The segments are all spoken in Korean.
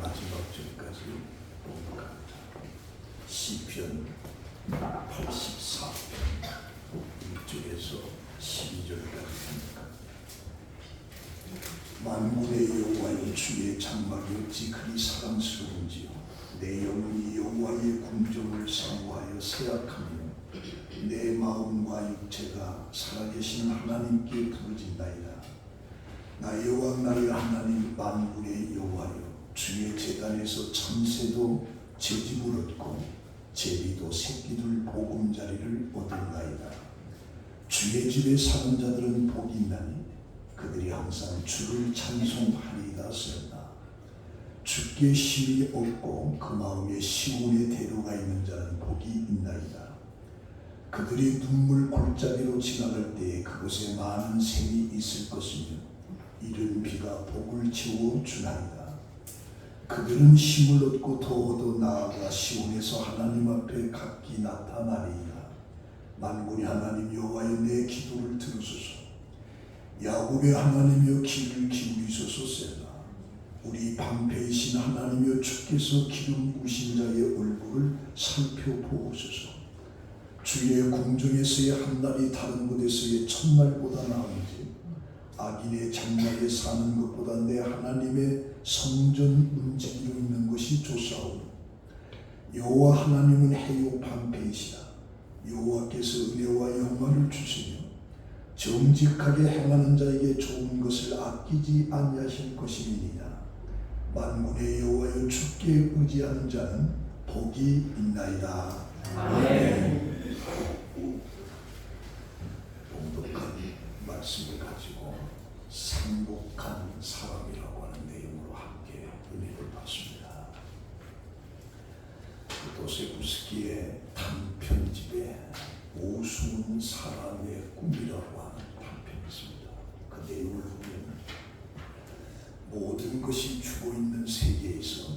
마지막 절까지 봉독합니다. 시편 84편 1절에서 12절까지입니다. 만군의 여호와여, 주의 장막이 어찌 그리 사랑스러운지요. 내 영혼이 여호와의 궁정을 사모하여 새약하며 내 마음과 육체가 살아계신 하나님께 부르짖나이다. 나의 왕 나의 하나님, 만군의 여호와여, 주의 제단에서 참새도 제집을 얻고 제비도 새끼들 보금자리를 얻을나이다. 주의 집에 사는 자들은 복이 있나니 그들이 항상 주를 찬송하리이다 쓰였다. 주께 심히 얻고 그 마음에 시온의 대로가 있는 자는 복이 있나이다. 그들이 눈물 골짜기로 지나갈 때에 그곳에 많은 샘이 있을 것이며 이른 비가 복을 채워 주나이다. 그들은 힘을 얻고 더 얻어 나아가 시온에서 하나님 앞에 각기 나타나리이다. 만군의 하나님 여호와여, 내 기도를 들으소서. 야곱의 하나님이여, 귀를 기울이소서. 셀라. 우리 방패이신 하나님이여, 주께서 기름 부으신 자의 얼굴을 살펴보소서. 주의 궁정에서의 한날이 다른 곳에서의 첫날보다 나은지, 악인의 장막에 사는 것보다 내 하나님의 성전 움직이고 있는 것이 좋사오니, 여호와 하나님은 해요 방패이시라. 여호와께서 은혜와 영광을 주시며 정직하게 행하는 자에게 좋은 것을 아끼지 아니하실 것임이니라. 만군의 여호와여, 주께 의지하는 자는 복이 있나이다. 아멘. 봉독한 말씀을 가지고 상복한 사람이라고 하는 내용으로 함께 은혜를 받습니다. 도스토옙스키의 단편집에 오순 사람의 꿈이라고 하는 단편이 있습니다. 그 내용을 보면 모든 것이 죽어 있는 세계에서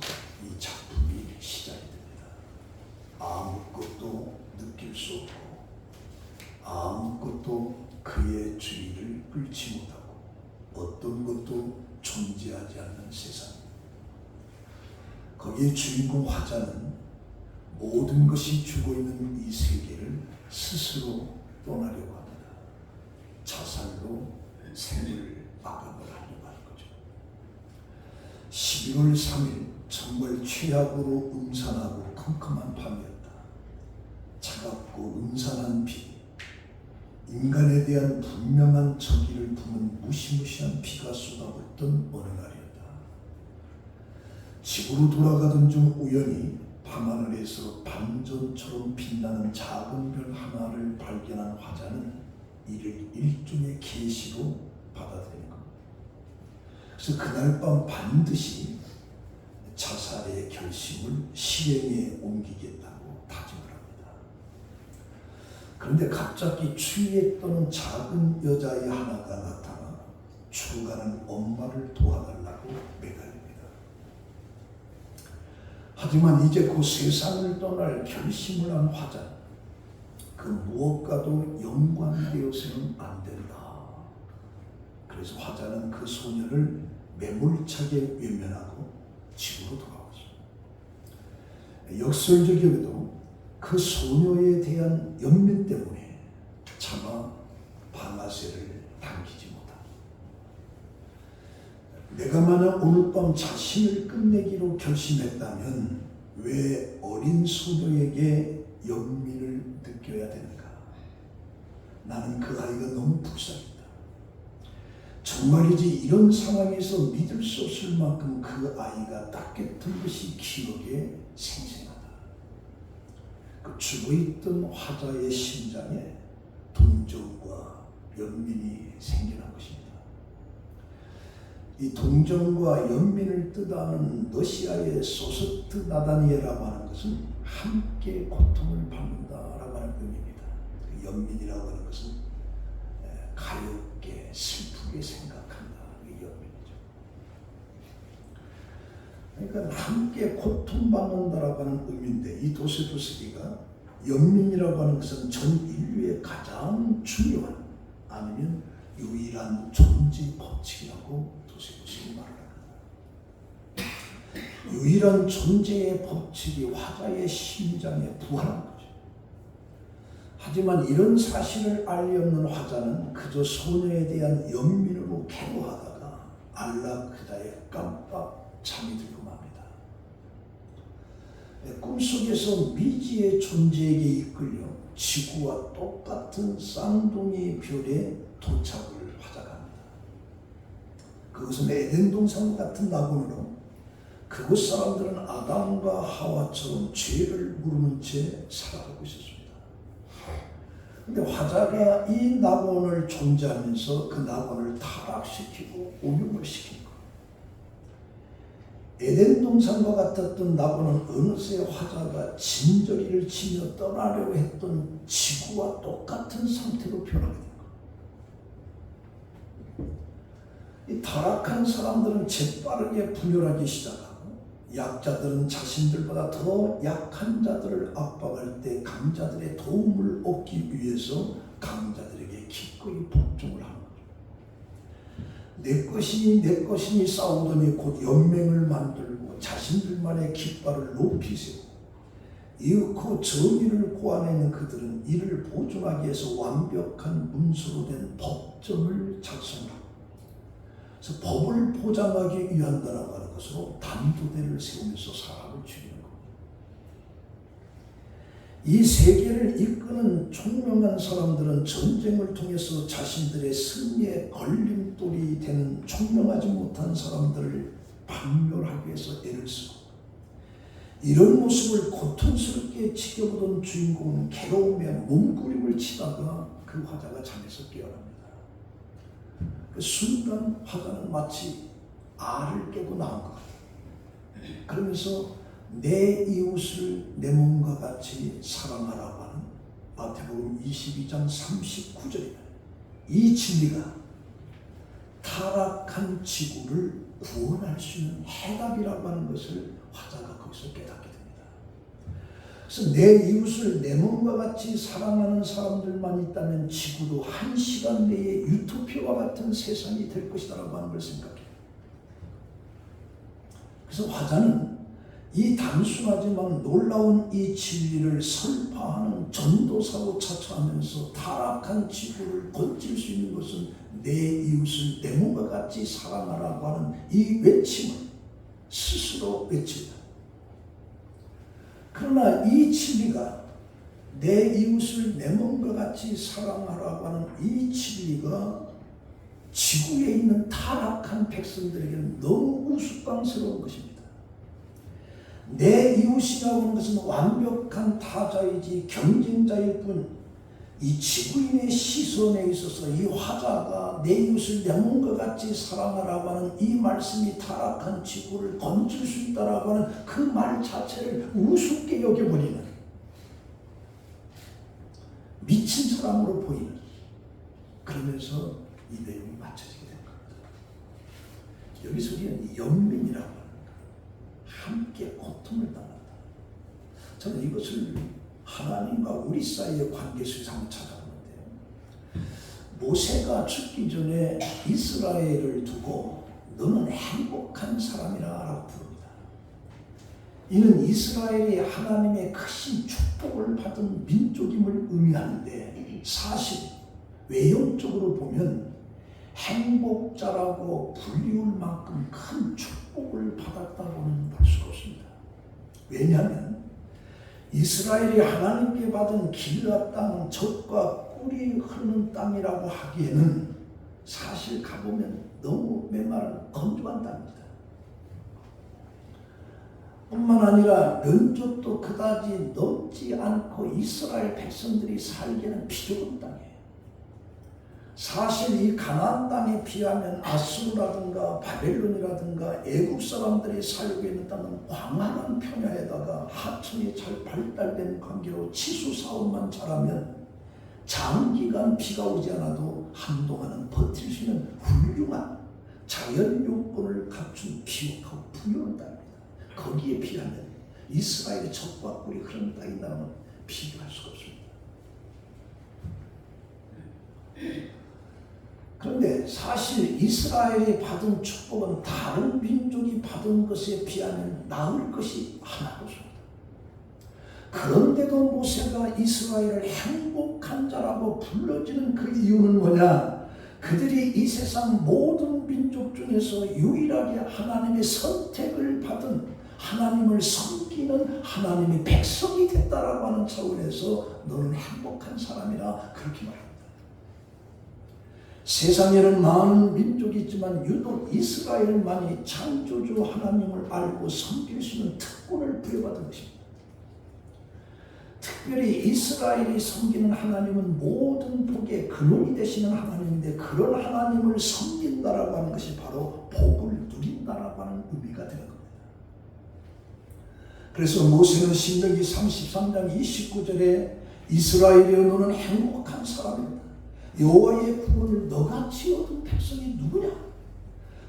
이 작품이 시작이 됩니다. 아무것도 느낄 수 없고 아무것도 그의 주의를 끌지 못하고 어떤 것도 존재하지 않는 세상입니다. 거기에 주인공 화자는 모든 것이 죽어 있는 이 세계를 스스로 떠나려고 합니다. 자살로 생을 마감을 하려고 하는 거죠. 11월 3일 정말 최악으로 음산하고 컴컴한 밤이었다. 차갑고 음산한 비, 인간에 대한 분명한 정의를 품은 무시무시한 비가 쏟아붓던 어느 날이었다. 집으로 돌아가던 중 우연히 밤하늘에서 반전처럼 빛나는 작은 별 하나를 발견한 화자는 이를 일종의 계시로 받아들인 겁니다. 그래서 그날 밤 반드시 자살의 결심을 실행에 옮기겠다고 다짐을 합니다. 그런데 갑자기 추위에 떠는 작은 여자의 하나가 나타나 죽어가는 엄마를 도와달라고 매달립니다. 하지만 이제 그 세상을 떠날 결심을 한 화자는 그 무엇과도 연관되어서는 안 된다. 그래서 화자는 그 소녀를 매몰차게 외면하고 집으로 돌아왔습니다. 역설적이게도 그 소녀에 대한 연민 때문에 차마 방아쇠를 당기지 못합니다. 내가 만약 오늘 밤 자신을 끝내기로 결심했다면 왜 어린 소녀에게 연민을 느껴야 되는가? 나는 그 아이가 너무 불쌍했다. 정말이지 이런 상황에서 믿을 수 없을 만큼 그 아이가 따뜻한 것이 기억에 생생하다. 그 죽어있던 화자의 심장에 동정과 연민이 생겨난 것입니다. 이 동정과 연민을 뜻하는 러시아의 소스트 나다니에라고 하는 것은 함께 고통을 받는다라고 하는 의미입니다. 그 연민이라고 하는 것은 가엽게 슬프게 생각한다. 이 연민이죠. 그러니까 함께 고통받는다라고 하는 의미인데, 이 도스토옙스키가 연민이라고 하는 것은 전 인류의 가장 중요한, 아니면 유일한 존재 법칙이라고 도스토옙스키 말을 합니다. 유일한 존재의 법칙이 화자의 심장에 부활한 거죠. 하지만 이런 사실을 알리 없는 화자는 그저 소녀에 대한 연민으로 괴로워하다가 안락그다에 깜빡 잠이 들고 맙니다. 꿈속에서 미지의 존재에게 이끌려 지구와 똑같은 쌍둥이 별에 도착을 화자합니다. 그것은 에덴 동산 같은 낙원으로 그곳 사람들은 아담과 하와처럼 죄를 모르는 채 살아가고 있었습니다. 그런데 화자가 이 낙원을 존재하면서 그 낙원을 타락시키고 오염을 시킨 것. 에덴 동산과 같았던 낙원은 어느새 화자가 진저리를 치며 떠나려고 했던 지구와 똑같은 상태로 변하게 된 것. 이 타락한 사람들은 재빠르게 분열하기 시작하고 약자들은 자신들보다 더 약한 자들을 압박할 때 강자들의 도움을 얻기 위해서 강자들에게 기꺼이 복종을 하는 거죠. 내 것이니 싸우더니 곧 연맹을 만들고 자신들만의 깃발을 높이 세우고 이윽고 정의를 고안해낸 그들은 이를 보존하기 위해서 완벽한 문서로 된 법정을 작성하고 그래서 법을 보장하기 위한다라고 하는 것으로 단도대를 세우면서 사람을 죽이는 겁니다. 이 세계를 이끄는 총명한 사람들은 전쟁을 통해서 자신들의 승리의 걸림돌이 되는 총명하지 못한 사람들을 박멸하기 위해서 애를 쓰고 이런 모습을 고통스럽게 지켜보던 주인공은 괴로움에 몸부림을 치다가 그 화자가 잠에서 깨어납니다. 그 순간 화자는 마치 알을 깨고 나온 것 같아요. 그러면서 내 이웃을 내 몸과 같이 사랑하라고 하는 마태복음 22장 39절입니다. 이 진리가 타락한 지구를 구원할 수 있는 해답이라고 하는 것을 화자가 거기서 깨닫게 됩니다. 그래서 내 이웃을 내 몸과 같이 사랑하는 사람들만 있다면 지구도 한 시간 내에 유토피아와 같은 세상이 될 것이라고 하는 걸 생각해요. 그래서 화자는 이 단순하지만 놀라운 이 진리를 설파하는 전도사로 차차하면서 타락한 지구를 건질 수 있는 것은 내 이웃을 내 몸과 같이 사랑하라고 하는 이 외침을 스스로 외칩니다. 그러나 이 진리가 내 이웃을 내 몸과 같이 사랑하라고 하는 이 진리가 지구에 있는 타락한 백성들에게는 너무 우스꽝스러운 것입니다. 내 이웃이라고 하는 것은 완벽한 타자이지 경쟁자일 뿐 이 지구인의 시선에 있어서 이 화자가 내 이웃을 내 몸과 같이 사랑하라고 하는 이 말씀이 타락한 지구를 건질 수 있다라고 하는 그 말 자체를 우습게 여겨버리는 미친 사람으로 보이는 그러면서 이 내용이 맞춰지게 된 겁니다. 여기서 우리는 연민이라고 하는 함께 고통을 당한다. 저는 이것을 하나님과 우리 사이의 관계 속에서 한번 찾아보는데요. 모세가 죽기 전에 이스라엘을 두고 너는 행복한 사람이라고 부릅니다. 이는 이스라엘이 하나님의 크신 축복을 받은 민족임을 의미하는데 사실 외형적으로 보면 행복자라고 불리울 만큼 큰 축복을 받았다고는 볼 수가 없습니다. 왜냐하면 이스라엘이 하나님께 받은 길앗 땅은 젖과 꿀이 흐르는 땅이라고 하기에는 사실 가보면 너무 메마른 건조한 땅입니다. 뿐만 아니라 면적도 그다지 넓지 않고 이스라엘 백성들이 살기에는 비좁은 땅이에요. 사실 이 가나안 땅에 비하면 아수르라든가 바벨론이라든가 애국 사람들이 살고 있는 땅은 광활한 평야에다가 하천이 잘 발달된 관계로 치수 사업만 잘하면 장기간 비가 오지 않아도 한동안은 버틸 수 있는 훌륭한 자연 요건을 갖춘 비옥하고 풍요로운 땅입니다. 거기에 비하면 이스라엘의 젖과 꿀이 흐르는 땅이라면 비교할 수가 없습니다. 그런데 그런데 사실 이스라엘이 받은 축복은 다른 민족이 받은 것에 비하면 나을 것이 하나도 없습니다. 그런데도 모세가 이스라엘을 행복한 자라고 불러지는 그 이유는 뭐냐? 그들이 이 세상 모든 민족 중에서 유일하게 하나님의 선택을 받은 하나님을 섬기는 하나님의 백성이 됐다라고 하는 차원에서 너는 행복한 사람이라 그렇게 말합니다. 세상에는 많은 민족이 있지만 유독 이스라엘만이 창조주 하나님을 알고 섬길 수 있는 특권을 부여받은 것입니다. 특별히 이스라엘이 섬기는 하나님은 모든 복의 근원이 되시는 하나님인데 그런 하나님을 섬긴다라고 하는 것이 바로 복을 누린다라고 하는 의미가 되는 겁니다. 그래서 모세는 신명기 33장 29절에 이스라엘이여 너는 행복한 사람이다. 여호와의 구원을 너같이 얻은 백성이 누구냐?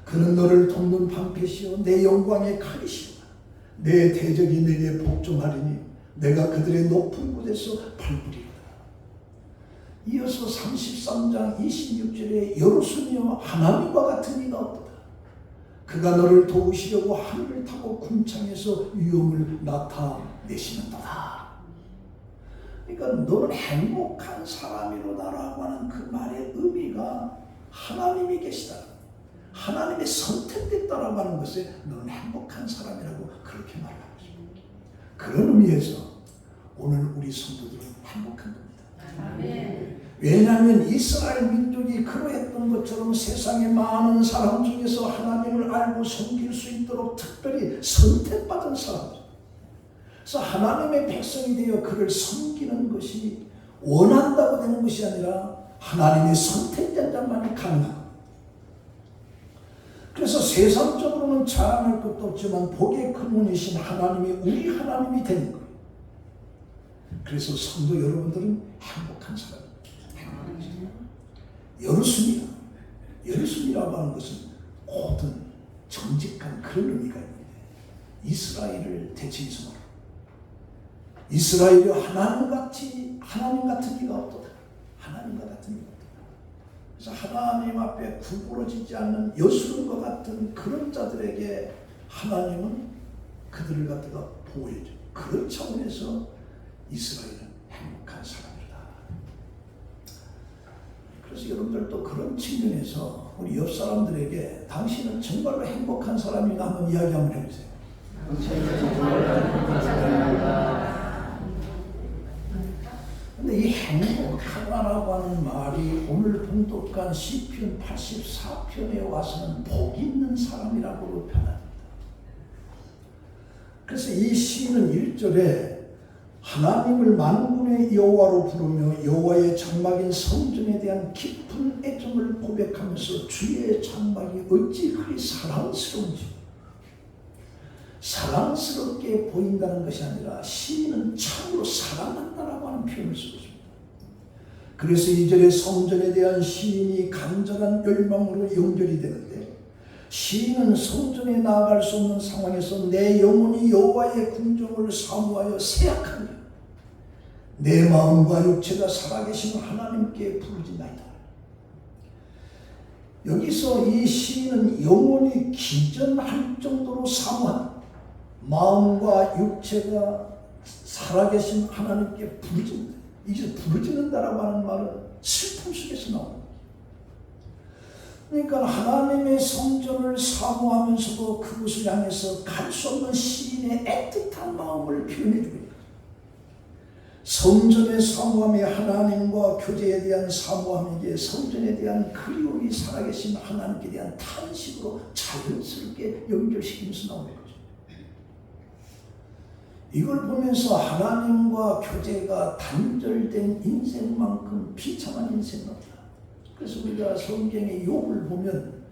그는 너를 돕는 방패시요 내 영광의 칼이시오. 내 대적이 내게 복종하리니 내가 그들의 높은 곳에서 밟으리로다. 이어서 33장 26절에 여호수아여 하나님과 같은 이가 없도다. 그가 너를 도우시려고 하늘을 타고 궁창에서 위엄을 나타내시는도다. 그러니까 너는 행복한 사람이로다라고 하는 그 말의 의미가 하나님이 계시다, 하나님의 선택됐다라고 하는 것에 너는 행복한 사람이라고 그렇게 말하는 것입니다. 그런 의미에서 오늘 우리 성도들은 행복한 겁니다. 아멘. 왜냐하면 이스라엘 민족이 그러했던 것처럼 세상의 많은 사람 중에서 하나님을 알고 섬길 수 있도록 특별히 선택받은 사람들, 그래서 하나님의 백성이 되어 그를 섬기는 것이 원한다고 되는 것이 아니라 하나님의 선택된 자만이 가능합니다. 그래서 세상적으로는 자랑할 것도 없지만 복의 근원이신 하나님이 우리 하나님이 되는 거예요. 그래서 성도 여러분들은 행복한 사람입니다. 여루순이라고 하는 것은 모든 정직한 그런 의미가 있는데 이스라엘을 대체해서 말합니다. 이스라엘이 하나님 같은 이가 없도다. 하나님과 같은 이가 없도다. 그래서 하나님 앞에 구부러지지 않는 여수론과 같은 그런 자들에게 하나님은 그들을 갖다가 보호해줘. 그런 차원에서 이스라엘은 행복한 사람이다. 그래서 여러분들도 그런 측면에서 우리 옆 사람들에게 당신은 정말로 행복한 사람이나 한번 이야기 한번 해보세요. 근데 이 행복하다라고 하는 말이 오늘 봉독한 시편 84편에 와서는 복 있는 사람이라고 표현합니다. 그래서 이 시는 1절에 하나님을 만군의 여호와로 부르며 여호와의 장막인 성전에 대한 깊은 애정을 고백하면서 주의 장막이 어찌 그리 사랑스러운지, 사랑스럽게 보인다는 것이 아니라 시인은 참으로 사랑한다라고 하는 표현을 쓰고 있습니다. 그래서 2절에 성전에 대한 시인이 간절한 열망으로 연결이 되는데, 시인은 성전에 나아갈 수 없는 상황에서 내 영혼이 여호와의 궁정을 사모하여 새약하니 내 마음과 육체가 살아계신 하나님께 부르짖나이다. 여기서 이 시인은 영혼이 기전할 정도로 사모한 마음과 육체가 살아계신 하나님께 부르짖는다. 이제 부르짖는다라고 하는 말은 슬픔 속에서 나옵니다. 그러니까 하나님의 성전을 사모하면서도 그곳을 향해서 갈 수 없는 시인의 애틋한 마음을 표현해 주고 있다. 성전의 사모함이 하나님과 교제에 대한 사모함이기에 성전에 대한 그리움이 살아계신 하나님께 대한 탄식으로 자연스럽게 연결시키면서 나오는 거죠. 이걸 보면서 하나님과 교제가 단절된 인생만큼 비참한 인생은 없다. 그래서 우리가 성경의 욥을 보면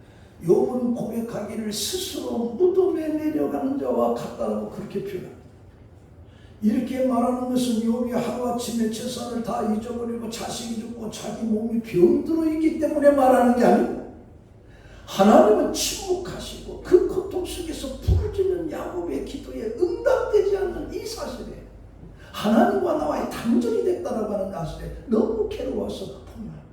욥은 고백하기를 스스로 무덤에 내려가는 자와 같다고 그렇게 표현합니다. 이렇게 말하는 것은 욥이 하루아침에 재산을 다 잊어버리고 자식이 죽고 자기 몸이 병들어 있기 때문에 말하는 게 아니고, 하나님은 침묵하시고 그 고통 속에서 부르짖는 야곱의 기도에 응답되지 않는 이 사실에 하나님과 나와의 단절이 됐다라고 하는 사실에 너무 괴로워서 폭망합니다.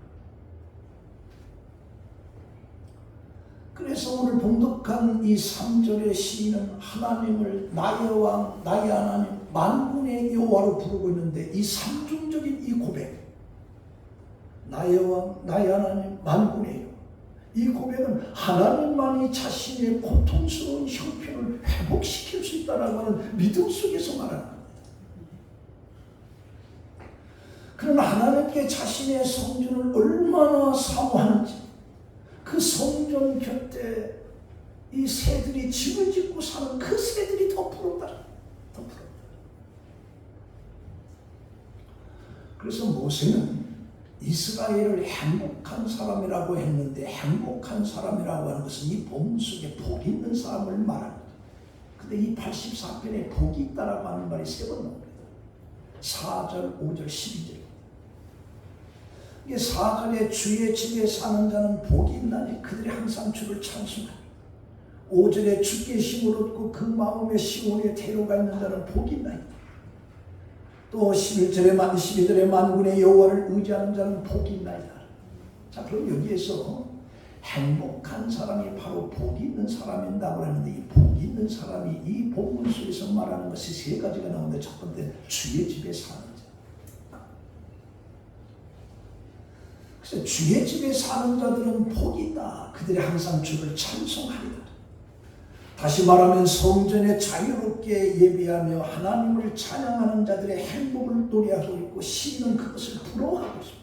거룩한 이 3절의 시인은 하나님을 나의 왕, 나의 하나님, 만군의 여호와로 부르고 있는데 이 삼중적인 이 고백, 나의 왕, 나의 하나님, 만군의 여호와, 이 고백은 하나님만이 자신의 고통스러운 형편을 회복시킬 수 있다는 하는 믿음 속에서 말하는 겁니다. 그러나 하나님께 자신의 성전을 얼마나 사모하는지, 그 성전 곁에 이 새들이 집을 짓고 사는 그 새들이 더 부럽다. 더 부럽다. 그래서 모세는 이스라엘을 행복한 사람이라고 했는데, 행복한 사람이라고 하는 것은 이 본문 속에 복 있는 사람을 말합니다. 근데 이 84편에 복이 있다라고 하는 말이 3번 나옵니다. 4절, 5절, 12절. 이게 4절에 주의 집에 사는 자는 복이 있나니 그들이 항상 주를 찬송하니, 5절에 주께 힘을 얻고 그 마음에 시온에 태로가 있는 자는 복이 있나니, 또 12절에 만군의 여호와를 의지하는 자는 복이 있나이다. 자, 그럼 여기에서 행복한 사람이 바로 복이 있는 사람인다고 하는데, 이 복이 있는 사람이 이 본문 속에서 말하는 것이 3가지가 나오는데, 첫 번째 주의 집에 사는 자. 그래서 주의 집에 사는 자들은 복이 있다. 그들이 항상 주를 찬송하리라. 다시 말하면 성전에 자유롭게 예배하며 하나님을 찬양하는 자들의 행복을 노래하고 있고, 시인은 그것을 부러워하고 있습니다.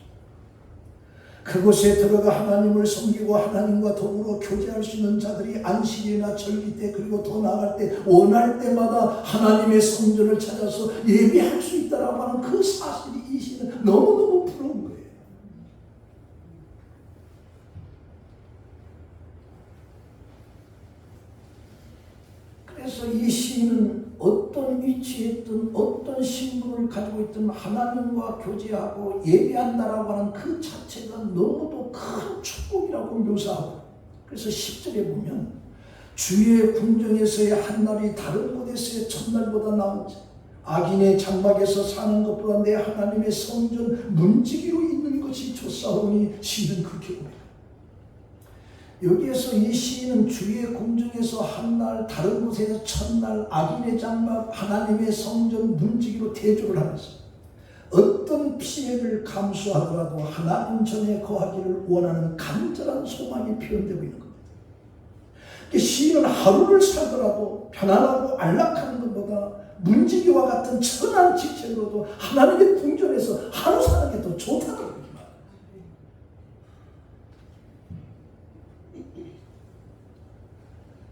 그곳에 들어가 하나님을 섬기고 하나님과 더불어 교제할 수 있는 자들이 안식일이나 절기 때, 그리고 더 나아갈 때, 원할 때마다 하나님의 성전을 찾아서 예배할 수 있다라고 하는 그 사실이 이 시는 너무너무 부러운 거예요. 그래서 이 시인은 어떤 위치에 있든 어떤 신분을 가지고 있든 하나님과 교제하고 예배한다라고 하는 그 자체가 너무도 큰 축복이라고 묘사하고, 그래서 10절에 보면 주의 궁정에서의 한날이 다른 곳에서의 첫날보다 나은지, 악인의 장막에서 사는 것보다 내 하나님의 성전 문지기로 있는 것이 좋사오니, 시인은 그렇게 봅니다. 여기에서 이 시인은 주의 궁정에서 한날, 다른 곳에서 첫날, 악인의 장막, 하나님의 성전 문지기로 대조를 하면서 어떤 피해를 감수하더라도 하나님 전에 거하기를 원하는 간절한 소망이 표현되고 있는 겁니다. 시인은 하루를 살더라도 편안하고 안락한 것보다 문지기와 같은 천한 지체로도 하나님의 궁전에서 하루 사는 게 더 좋다고.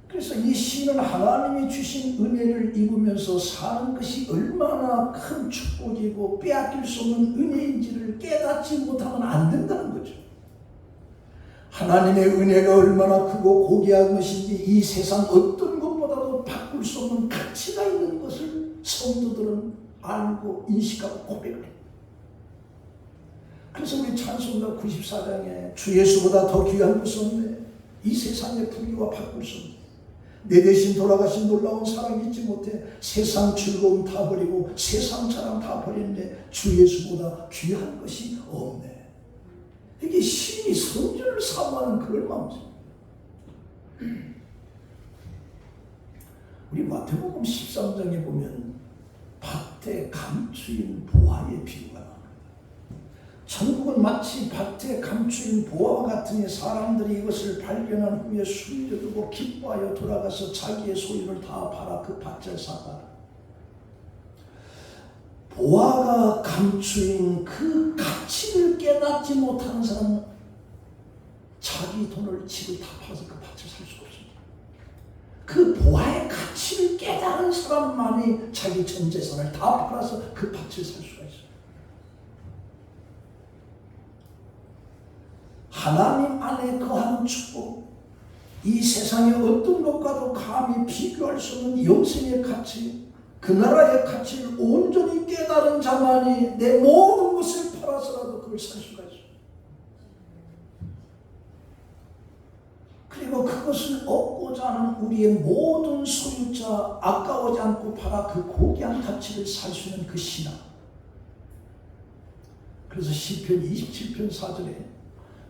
그래서 이 시인은 하나님이 주신 은혜를 입으면서 사는 것이 얼마나 큰 축복이고 빼앗길 수 없는 은혜인지를 깨닫지 못하면 안 된다는 거죠. 하나님의 은혜가 얼마나 크고 고귀한 것인지 이 세상 어떤 것보다도 바꿀 수 없는 가치가 있는 것을 성도들은 알고 인식하고 고백을 해요. 그래서 우리 찬송가 94장에 주 예수보다 더 귀한 것은 없네, 이 세상의 부귀와 바꿀 수 없네, 내 대신 돌아가신 놀라운 사랑 잊지 못해, 세상 즐거움 다 버리고 세상 자랑 다 버렸네, 주 예수보다 귀한 것이 없네. 이게 시인이 성전을 사모하는 그런 마음이죠. 우리 마태복음 13장에 보면 밭에 감추인 보화의 비유가 나옵니다. 천국은 마치 밭에 감추인 보화와 같으니 사람들이 이것을 발견한 후에 숨겨두고 기뻐하여 돌아가서 자기의 소유를 다 팔아 그 밭을 사다. 보화가 감추인 그 가치를 깨닫지 못하는 사람은 자기 돈을 집을 다 팔아서 그 밭을 살 수가 없습니다. 그 보화의 가치를 깨달은 사람만이 자기 전 재산을 다 팔아서 그 밭을 살 수가 있어요. 하나님 안에 거하는 축복, 이 세상의 어떤 것과도 감히 비교할 수 없는 영생의 가치, 그 나라의 가치를 온전히 깨달은 자만이 내 모든 것을 팔아서라도 그걸 살 수가 있어요. 그리고 그것을 얻고자 하는 우리의 모든 소유자, 아까워지 않고 팔아 그 고귀한 가치를 살 수 있는 그 신앙. 그래서 시편 27편 4절에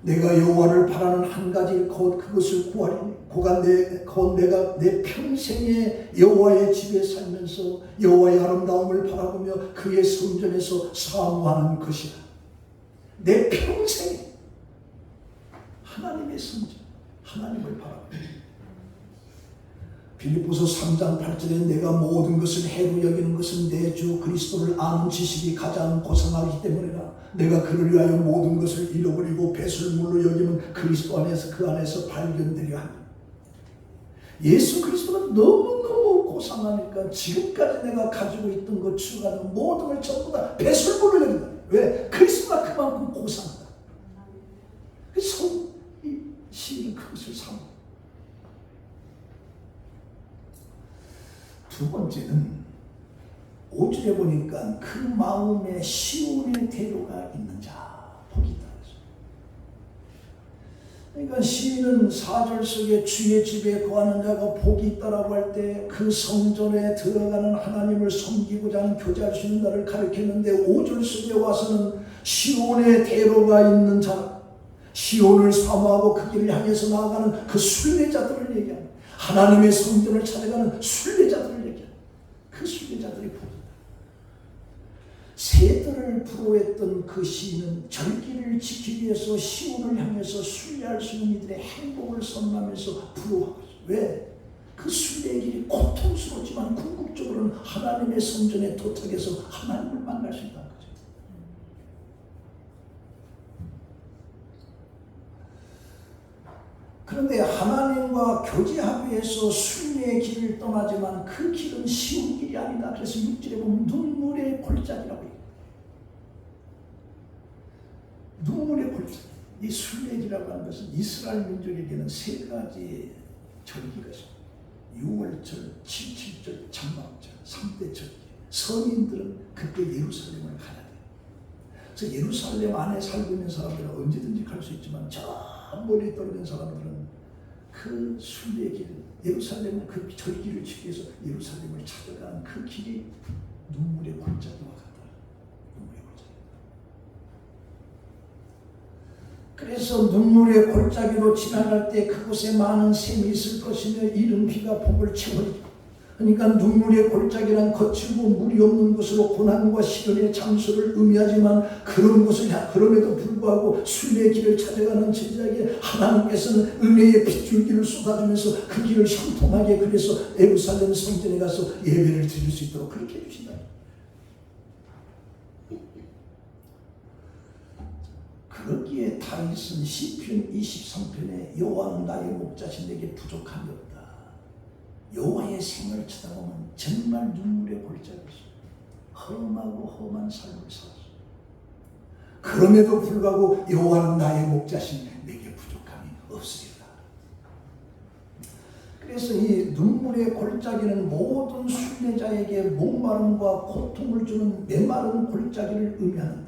내가 여호와를 바라는 한 가지 곧 그것을 구하리니 곧 내가 내 평생에 여호와의 집에 살면서 여호와의 아름다움을 바라보며 그의 성전에서 사모하는 것이라. 내 평생에 하나님의 성전, 하나님을 바라보며. 빌립보서 3장 8절에 내가 모든 것을 해로 여기는 것은 내 주 그리스도를 아는 지식이 가장 고상하기 때문이라. 내가 그를 위하여 모든 것을 잃어버리고 배설물로 여기면 그리스도 안에서 그 안에서 발견되려 하니. 예수 그리스도가 너무너무 고상하니까 지금까지 내가 가지고 있던 것, 추가하는 모든 걸 전부 다 배설물로 여긴다. 왜? 그리스도가 그만큼 고상하다. 그래서 이 시인은 그것을 삼아. 두 번째는 5절에 보니까 그 마음에 시온의 대로가 있는 자, 복이 있다. 그러니까 시인은 4절 속에 주의 집에 거하는 자가 복이 있다라고 할 때 그 성전에 들어가는 하나님을 섬기고자 하는 교제할 수 있는 자를 가리켰는데 5절 속에 와서는 시온의 대로가 있는 자, 시온을 사모하고 그 길을 향해서 나아가는 그 순례자들을 얘기합니다. 하나님의 성전을 찾아가는 순례자들을 얘기합니다. 그 순례자들이 복이다. 새들을 부러워했던 그 시인은 절기를 지키기 위해서 시온을 향해서 순례할 수 있는 이들의 행복을 선언하면서 부러워하고 있어요. 왜? 그 순례의 길이 고통스럽지만 궁극적으로는 하나님의 성전에 도착해서 하나님을 만날 수 있다는 거죠. 그런데 하나님과 교제하기 위해서 순례의 길을 떠나지만 그 길은 쉬운 길이 아니다. 그래서 6절에 보면 눈물의 골짜기라고 해요. 눈물의 골짜기. 이 순례길이라고 하는 것은 이스라엘 민족에게는 세 가지 절기가 있습니다. 6월절, 77절, 장막절, 3대 절기. 성인들은 그때 예루살렘을 가야 돼요. 그래서 예루살렘 안에 살고 있는 사람들은 언제든지 갈 수 있지만 저 멀리 떨어진 사람들은 그 순례길, 예루살렘은 그 절기를 지키기 위해서 예루살렘을 찾아가는 그 길이 눈물의 골짜기와 같다. 눈물의 골짜기. 그래서 눈물의 골짜기로 지나갈 때 그곳에 많은 샘이 있을 것이며 이른 비가 복을 채워리고. 그러니까 눈물의 골짜기란 거칠고 물이 없는 곳으로 고난과 시련의 장소를 의미하지만 그런 곳을 그럼에도 불구하고 순례의 길을 찾아가는 제자에게 하나님께서는 은혜의 빗줄기를 쏟아주면서 그 길을 형통하게 그래서 예루살렘 성전에 가서 예배를 드릴 수 있도록 그렇게 해주신다. 그러기에 다윗은 시편 23편에 여호와는 나의 목자신 내게 부족함이 없다. 여호와의 생을 쳐다보면 정말 눈물의 골짜기였어요. 험하고 험한 삶을 살았어요. 그럼에도 불구하고 여호와는 나의 목자신 내게 부족함이 없으리라. 그래서 이 눈물의 골짜기는 모든 순례자에게 목마름과 고통을 주는 메마른 골짜기를 의미하는데,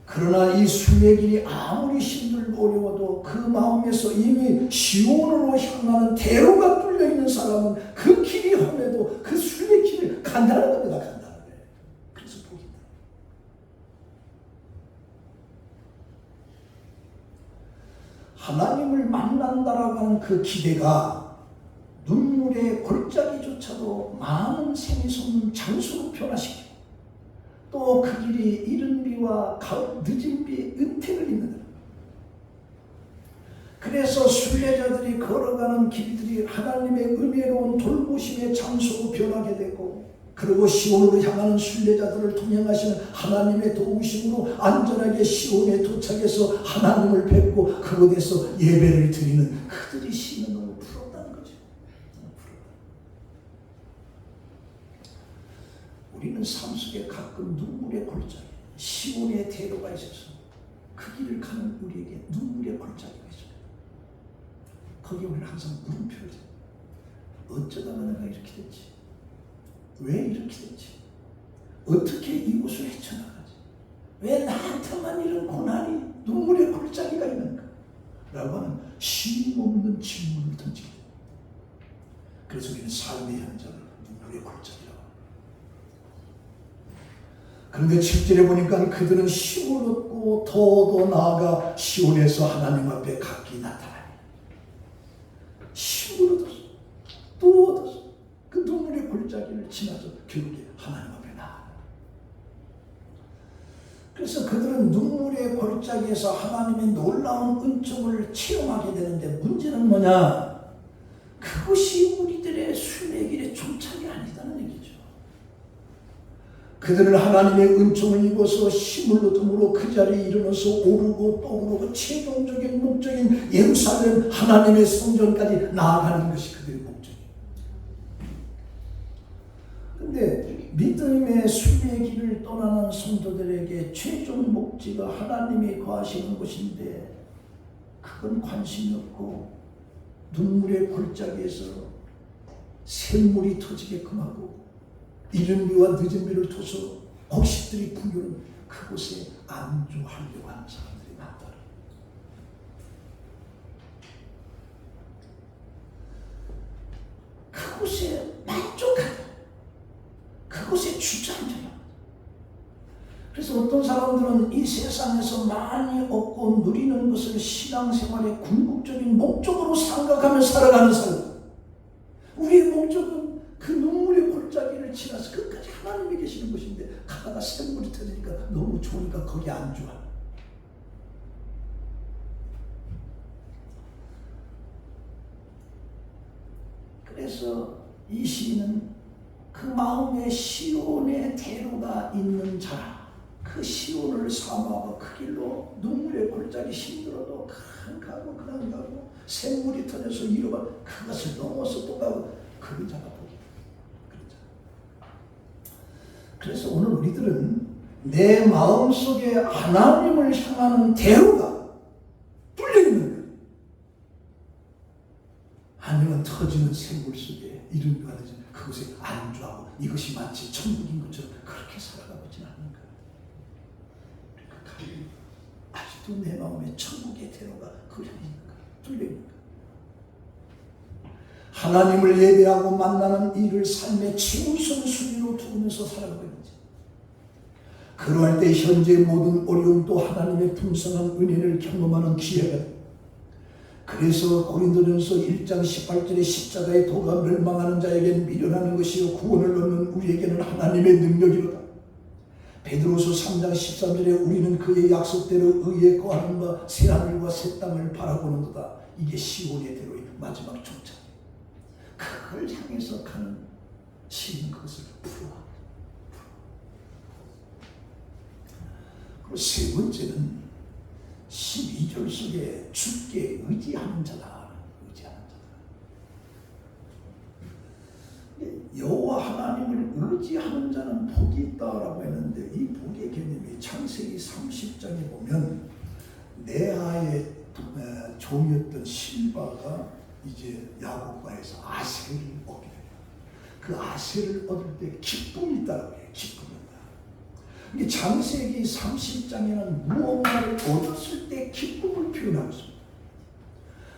그러나 이 순례길이 아무리 힘들고 어려워도 그 마음에서 이미 시온으로 향하는 대로가 뚫려있는 사람은 그 길이 험해도 그 순례길을 간다는 겁니다. 간다는 거예요. 그래서 복이다. 하나님을 만난다라고 하는 그 기대가 눈물의 골짜기조차도 많은 샘이 솟는 장소로 변화시키고 또 그 길이 이른 비와 늦은 비의 은퇴를 입는다. 그래서 순례자들이 걸어가는 길들이 하나님의 은혜로운 돌보심의 장소로 변하게 되고, 그리고 시온으로 향하는 순례자들을 동행하시는 하나님의 도우심으로 안전하게 시온에 도착해서 하나님을 뵙고 그곳에서 예배를 드리는 그들이 시는 너무 부럽다는 거죠. 우리는 삶 속에 가끔 눈물의 골짜기, 시온의 대로가 있어서 그 길을 가는 우리에게 눈물의 골짜기가 있습니다. 거기에 우리는 항상 물음표를 해요. 어쩌다가 내가 이렇게 됐지? 왜 이렇게 됐지? 어떻게 이곳을 헤쳐나가지? 왜 나한테만 이런 고난이, 눈물의 골짜기가 있는가? 라고 하는 쉼없는 질문을 던지게 돼요. 그래서 우리는 삶의 현장을 눈물의 골짜기라고 합니다. 그런데 7절에 보니까 그들은 힘을 얻고 더 나아가 시온에서 하나님 앞에 각기 나타나니 힘을 얻었어. 또 얻었어. 그 눈물의 골짜기를 지나서 결국에 하나님 앞에 나아가. 그래서 그들은 눈물의 골짜기에서 하나님의 놀라운 은총을 체험하게 되는데 문제는 뭐냐? 그것이 우리들의 순례의 길의 종착이 아니다는 얘기죠. 그들은 하나님의 은총을 입어서 힘을 얻음으로 그 자리에 일어나서 오르고 또 오르고 최종적인 목적인 예루살렘 하나님의 성전까지 나아가는 것이 그들의 목적이에요. 그런데 믿음의 순례의 길을 떠나는 성도들에게 최종 목적가 하나님이 거하시는 곳인데 그건 관심이 없고 눈물의 골짜기에서 샘물이 터지게끔 하고 이른 비와 늦은 비를 둬서 곡식들이 풍기는 그곳에 안주하려고 하는 사람들이 많다. 그곳에 만족하다. 그곳에 주저앉아요. 그래서 어떤 사람들은 이 세상에서 많이 얻고 누리는 것을 신앙생활의 궁극적인 목적으로 생각하며 살아가는 사람. 우리의 목적은 그 눈물의 골짜기를 지나서 끝까지 하나님이 계시는 곳인데 가다가 샘물이 터지니까 너무 좋으니까 거기 안주하. 그래서 이 시인은 그 마음에 시온의 대로가 있는 자라. 그 시온을 사모하고 그 길로 눈물의 골짜기 힘들어도 가고 그냥 가고 샘물이 터져서 이루가 그것을 넘어서 또 가고 그런 자가 복이다. 그래서 오늘 우리들은 내 마음속에 하나님을 향하는 대로가 뚫려있는 거예요. 아니면 터지는 샘물 속에 이른 비가 되지 그것에 안주하고 이것이 마치 천국인 것처럼 그렇게 살아가보진 않는 거예요. 그러니까 아직도 내 마음에 천국의 대로가 그려있는 거예요. 뚫려있는 거예요. 하나님을 예배하고 만나는 일을 삶의 최우선 순위로 두면서 살아가고 있는지 그러할 때 현재 모든 어려움도 하나님의 풍성한 은혜를 경험하는 기회가 됩니다. 그래서 고린도전서 1장 18절에 십자가의 도가 멸망하는 자에게는 미련하는 것이요 구원을 얻는 우리에게는 하나님의 능력이로다. 베드로서 3장 13절에 우리는 그의 약속대로 의에 거하는 바 새하늘과 새 땅을 바라보는도다. 이게 시온의 대로의 마지막 종착. 그걸 향해서 가는 시인 그것을 풀어갑니다. 그리고 세 번째는 12절 속에 주께 의지하는 자다. 의지하는 자다. 여호와 하나님을 의지하는 자는 복이 있다라고 했는데 이 복의 개념이 창세기 30장에 보면 레아의 종이었던 실바가 이제 야곱과에서 아셀을 얻게 돼요. 그 아셀을 얻을 때 기쁨이 있다고 해요. 기쁨이 있다. 이게 창세기 30장에는 무언가를 얻었을 때 기쁨을 표현하고 있습니다.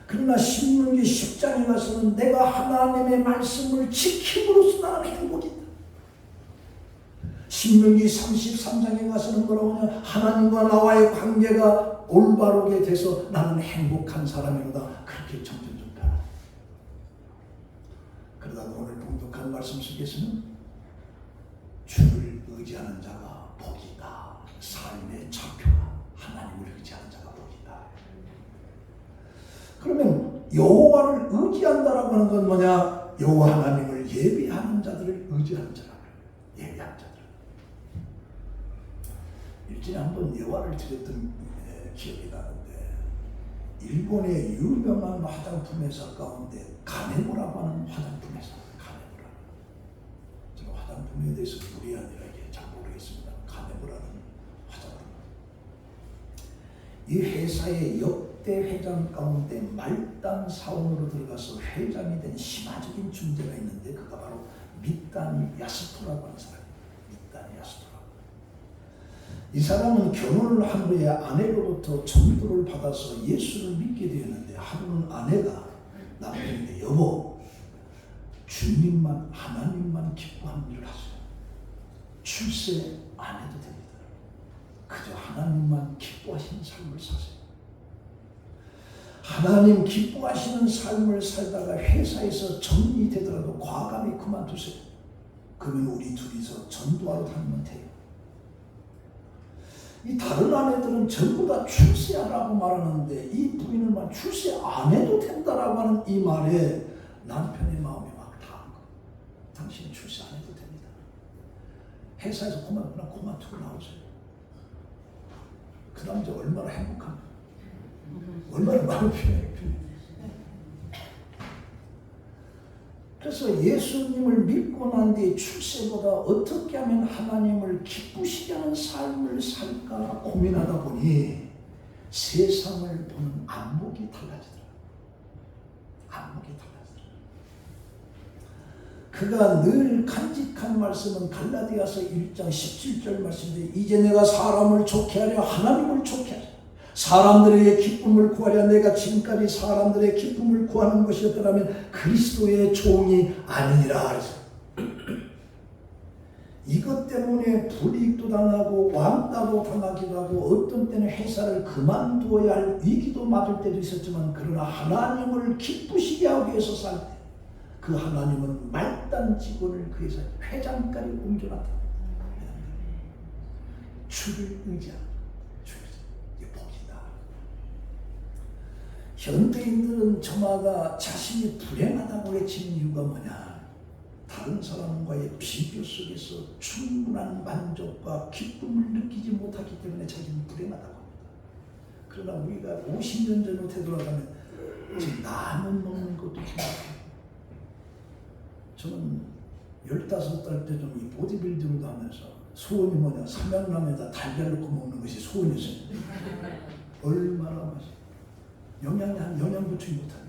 그러나 신명기 10장에 가서는 내가 하나님의 말씀을 지킴으로써 나는 행복이 있다. 신명기 33장에 가서는 뭐라고 하냐? 하나님과 나와의 관계가 올바르게 돼서 나는 행복한 사람이로다. 그렇게 점점 그러다 오늘 봉독한 말씀 속에서는 주를 의지하는 자가 복이다. 삶의 좌표가 하나님을 의지하는 자가 복이다. 그러면 여호와를 의지한다라고 하는 건 뭐냐? 여호와 하나님을 예배하는 자들을 의지하는 자라고요. 예배하는 자들. 일전에 한번 예화를 드렸던 기억이 나는데 일본의 유명한 화장품 회사 가운데 가네모라고 하는 화장품 회사, 가네모라. 제가 화장품에 대해서 무리한이라게 잘 모르겠습니다. 가네모라는 화장품. 이 회사의 역대 회장 가운데 말단 사원으로 들어가서 회장이 된 심화적인 존재가 있는데 그가 바로 미타니 야스토라고 하는 사람입니다. 미타니 야스토라. 이 사람은 결혼을 한 후에 아내로부터 전도를 받아서 예수를 믿게 되었는데 하루는 아내가 남편에게 여보 주님만 하나님만 기뻐하는 일을 하세요. 출세 안 해도 됩니다. 그저 하나님만 기뻐하시는 삶을 사세요. 하나님 기뻐하시는 삶을 살다가 회사에서 정리되더라도 과감히 그만두세요. 그러면 우리 둘이서 전도하러 다니면 돼요. 이 다른 아내들은 전부 다 출세하라고 말하는데 이 부인은 막 출세 안 해도 된다라고 하는 이 말에 남편의 마음이 막 닿은 거예요. 당신은 출세 안 해도 됩니다. 회사에서 그만두고 나오세요. 그 남자 얼마나 행복합니까? 얼마나 마음이 편해요. 그래서 예수님을 믿고 난 뒤에 출세보다 어떻게 하면 하나님을 기쁘시게 하는 삶을 살까 고민하다 보니 세상을 보는 안목이 달라지더라고요. 안목이 달라지더라고요. 그가 늘 간직한 말씀은 갈라디아서 1장 17절 말씀인데 이제 내가 사람을 좋게 하려 하나님을 좋게 하려 사람들에게 기쁨을 구하려 내가 지금까지 사람들의 기쁨을 구하는 것이었더라면 그리스도의 종이 아니니라. 이것 때문에 불이익도 당하고 왕따도 당하기도 하고 어떤 때는 회사를 그만두어야 할 위기도 맞을 때도 있었지만 그러나 하나님을 기쁘시게 하기 위해서 살 때 그 하나님은 말단 직원을 그 회사 회장까지 옮겨놨다. 주를 의지하는 현대인들은 저마다 자신이 불행하다고 외치는 이유가 뭐냐? 다른 사람과의 비교 속에서 충분한 만족과 기쁨을 느끼지 못하기 때문에 자기는 불행하다고 합니다. 그러나 우리가 50년 전으로 되돌아가면 지금 라면 먹는 것도 힘들어요. 저는 15살 때 좀 이 보디빌딩도 하면서 소원이 뭐냐? 삼양라면에다 달걀 넣고 먹는 것이 소원이었어요. 얼마나 맛있어요. 영양 보충이 못합니다.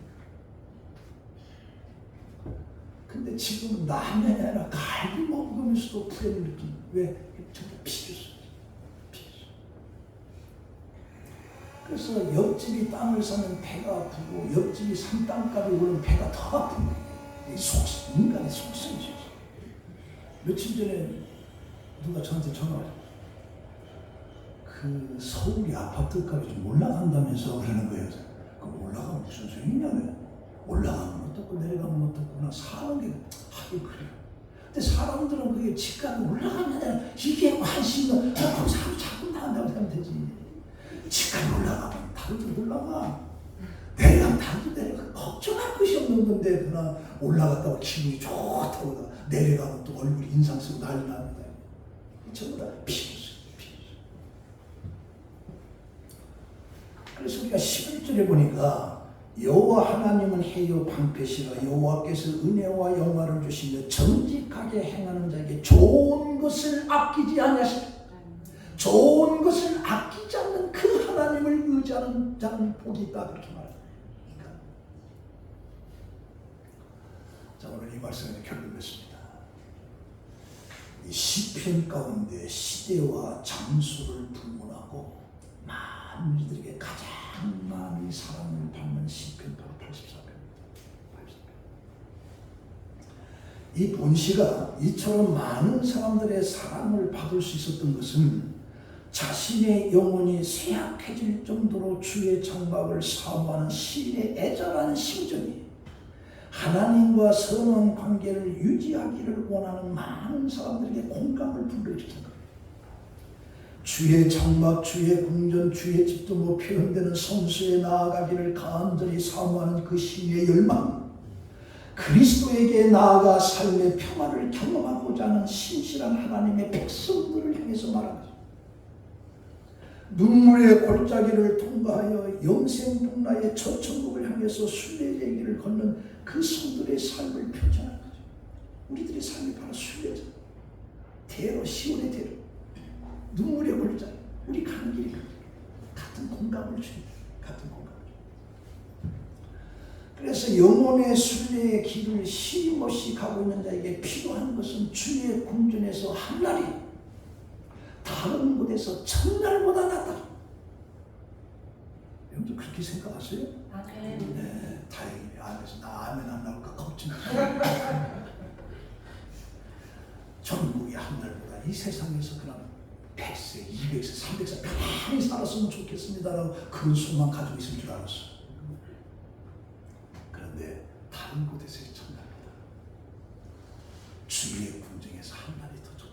근데 지금 라면이 아니라 갈비 먹으면서도 불행을 느끼는 왜? 정말 비교서. 그래서 옆집이 땅을 사면 배가 아프고 옆집이 산 땅값이 오르면 배가 더 아픈 거예요. 인간의 속성이죠. 며칠 전에 누가 저한테 전화 와요. 그 서울이 아파트 값이 좀 올라간다면서 그러는 거예요. 그럼 올라가면 무슨 소용이냐고요. 올라가면 어떻고 내려가면 어떻구나 사는 게 하긴 그래요. 근데 사람들은 그게 집값이 올라가면 이게 관심이 거기서 하루 자꾸 나간다고 생각하면 되지. 집값이 올라가면 다른 올라가. 내려가면 다른 내려가. 걱정할 것이 없는 건데 그러나 올라갔다고 기분이 좋다고 내려가면 또 얼굴 인상 쓰고 난리 납니다. 전부 다 비교수. 그래서 우리가 11절에 보니까 여호와 하나님은 해요 방패시라 여호와께서 은혜와 영화를 주시며 정직하게 행하는 자에게 좋은 것을 아끼지 아니하시라. 좋은 것을 아끼지 않는 그 하나님을 의지하는 자는 복이 있다 그렇게 말합니다. 자, 오늘 이 말씀을 결론했습니다. 이 시편 가운데 시대와 장소를 불문하고 많은 이들에게 가장 많은 사랑을 받는 시편 바로 84편입니다. 이 본시가 이처럼 많은 사람들의 사랑을 받을 수 있었던 것은 자신의 영혼이 쇠약해질 정도로 주의 장막을 사모하는 시인의 애절한 심정이 하나님과 선한 관계를 유지하기를 원하는 많은 사람들에게 공감을 불러주는 겁니다. 주의 장막, 주의 궁전, 주의 집도 뭐 표현되는 성수에 나아가기를 간절히 사모하는 그 시인의 열망, 그리스도에게 나아가 삶의 평화를 경험하고자 하는 신실한 하나님의 백성들을 향해서 말합니다. 눈물의 골짜기를 통과하여 영생북라의 첫 천국을 향해서 순례의 길을 걷는 그 성들의 삶을 표현하는 거죠. 우리들의 삶이 바로 순례죠. 대로, 시온의 대로. 눈물의 골짜기. 우리 가는 길이 같은 공감을 줍니다. 같은 공감을 줍니다. 그래서 영혼의 순례의 길을 쉼없이 가고 있는 자에게 필요한 것은 주의 궁전에서 한 날이 다른 곳에서 첫날보다 낫다. 여러분도 그렇게 생각하세요? 네, 다행이네. 그래서 나 아멘 안 나올까 걱정해요. 전국에 우리 한 날보다 이 세상에서 그냥 100세, 200세, 300세 편히 살았으면 좋겠습니다라고 그런 소망 가지고 있을 줄 알았어. 그런데 다른 곳에서의 천날보다 주의 궁정에서 한 날이 더 좋다.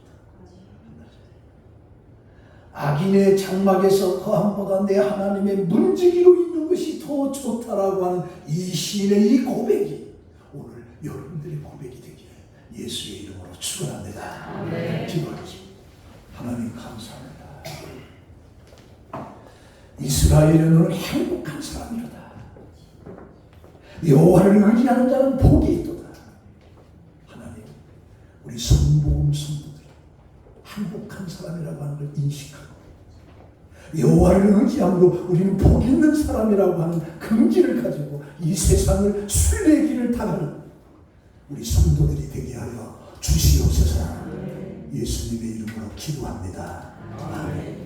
악인의 장막에서 거함보다 내 하나님의 문지기로 있는 것이 더 좋다라고 하는 이 시인의 이 고백이 오늘 여러분들의 고백이 되기를 예수의 이름으로 축원합니다. 기도하겠습니다. 하나님 감사합니다. 이스라엘은 행복한 사람이로다. 여호와를 의지하는 자는 복이 있도다. 하나님, 우리 성복음 성도들 행복한 사람이라고 하는 걸 인식하고 여호와를 의지함으로 우리는 복 있는 사람이라고 하는 긍지를 가지고 이 세상을 순례길을 당하는 우리 성도들이 되게 하여 주시옵소서. 예수님의 이름으로 기도합니다. 아멘.